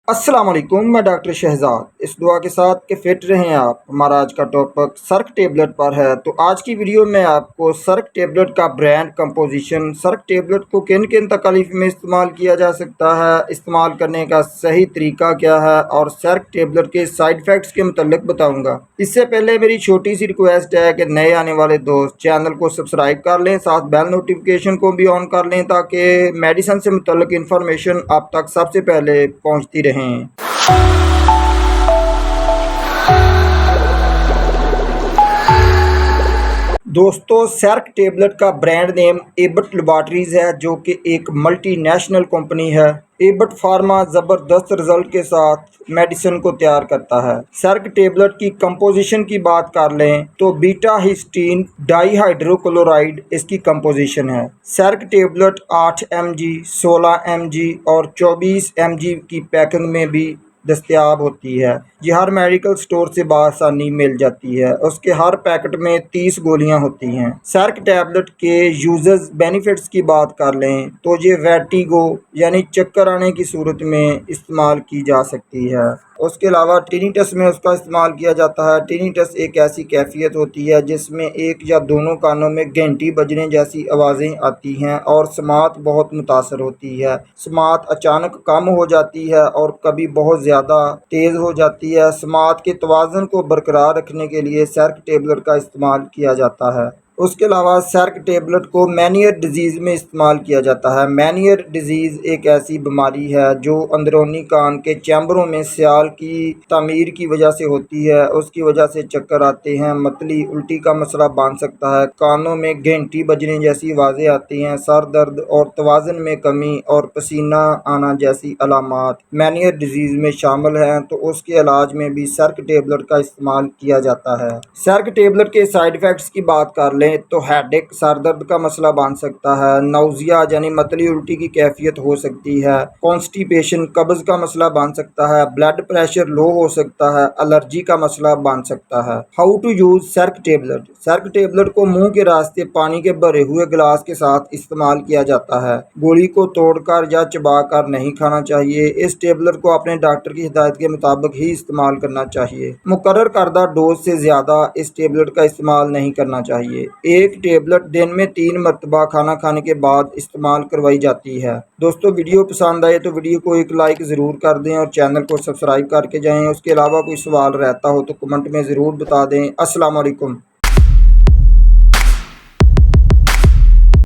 السلام علیکم، میں ڈاکٹر شہزاد اس دعا کے ساتھ کہ فٹ رہیں آپ۔ ہمارا آج کا ٹاپک سرک ٹیبلٹ پر ہے۔ تو آج کی ویڈیو میں آپ کو سرک ٹیبلٹ کا برانڈ، کمپوزیشن، سرک ٹیبلٹ کو کن کن تکالیف میں استعمال کیا جا سکتا ہے، استعمال کرنے کا صحیح طریقہ کیا ہے، اور سرک ٹیبلٹ کے سائیڈ ایفیکٹس کے متعلق بتاؤں گا۔ اس سے پہلے میری چھوٹی سی ریکویسٹ ہے کہ نئے آنے والے دوست چینل کو سبسکرائب کر لیں، ساتھ بیل نوٹیفیکیشن کو بھی آن کر لیں تاکہ میڈیسن سے متعلق انفارمیشن آپ تک سب سے پہلے پہنچتی رہیں۔ دوستو، سرک ٹیبلٹ کا برانڈ نیم ایبٹ لیبارٹریز ہے، جو کہ ایک ملٹی نیشنل کمپنی ہے۔ ایبٹ فارما زبردست رزلٹ کے ساتھ میڈیسن کو تیار کرتا ہے۔ سرک ٹیبلٹ کی کمپوزیشن کی بات کر لیں تو بیٹا ہسٹین ڈائی ہائیڈرو کلورائڈ اس کی کمپوزیشن ہے۔ سرک ٹیبلٹ 8 mg، 16 mg اور 24 mg کی پیکنگ میں بھی دستیاب ہوتی ہے۔ یہ ہر میڈیکل سٹور سے بآسانی مل جاتی ہے۔ اس کے ہر پیکٹ میں 30 گولیاں ہوتی ہیں۔ سرک ٹیبلٹ کے یوزز بینیفٹس کی بات کر لیں تو یہ ویٹیگو یعنی چکر آنے کی صورت میں استعمال کی جا سکتی ہے۔ اس کے علاوہ ٹینیٹس میں اس کا استعمال کیا جاتا ہے۔ ٹینیٹس ایک ایسی کیفیت ہوتی ہے جس میں ایک یا دونوں کانوں میں گھنٹی بجنے جیسی آوازیں آتی ہیں اور سماعت بہت متاثر ہوتی ہے۔ سماعت اچانک کم ہو جاتی ہے اور کبھی بہت زیادہ تیز ہو جاتی ہے۔ سماعت کے توازن کو برقرار رکھنے کے لیے سرک ٹیبلٹ کا استعمال کیا جاتا ہے۔ اس کے علاوہ سرک ٹیبلٹ کو مینیئر ڈیزیز میں استعمال کیا جاتا ہے۔ مینیئر ڈیزیز ایک ایسی بیماری ہے جو اندرونی کان کے چیمبروں میں سیال کی تعمیر کی وجہ سے ہوتی ہے۔ اس کی وجہ سے چکر آتے ہیں، متلی الٹی کا مسئلہ بن سکتا ہے، کانوں میں گھنٹی بجنے جیسی آوازیں آتی ہیں، سر درد اور توازن میں کمی اور پسینہ آنا جیسی علامات مینیئر ڈیزیز میں شامل ہیں۔ تو اس کے علاج میں بھی سرک ٹیبلٹ کا استعمال کیا جاتا ہے۔ سرک ٹیبلٹ کے سائیڈ ایفیکٹس کی بات کر لیں تو ہیڈ ایک، سر درد کا مسئلہ بن سکتا ہے، نوزیا یعنی متلی الٹی کی کیفیت ہو سکتی ہے، کانسٹیپیشن قبض کا مسئلہ بن سکتا ہے، بلڈ پریشر لو ہو سکتا ہے، الرجی کا مسئلہ بن سکتا ہے۔ ہاؤ ٹو یوز سرک ٹیبلٹ۔ سرک ٹیبلٹ کو منہ کے راستے پانی کے بھرے ہوئے گلاس کے ساتھ استعمال کیا جاتا ہے۔ گولی کو توڑ کر یا چبا کر نہیں کھانا چاہیے۔ اس ٹیبلٹ کو اپنے ڈاکٹر کی ہدایت کے مطابق ہی استعمال کرنا چاہیے۔ مقرر کردہ ڈوز سے زیادہ اس ٹیبلٹ کا استعمال نہیں کرنا چاہیے۔ ایک ٹیبلٹ دن میں 3 مرتبہ کھانا کھانے کے بعد استعمال کروائی جاتی ہے۔ دوستو، ویڈیو پسند آئے تو ویڈیو کو ایک لائک ضرور کر دیں اور چینل کو سبسکرائب کر کے جائیں۔ اس کے علاوہ کوئی سوال رہتا ہو تو کمنٹ میں ضرور بتا دیں۔ السلام علیکم۔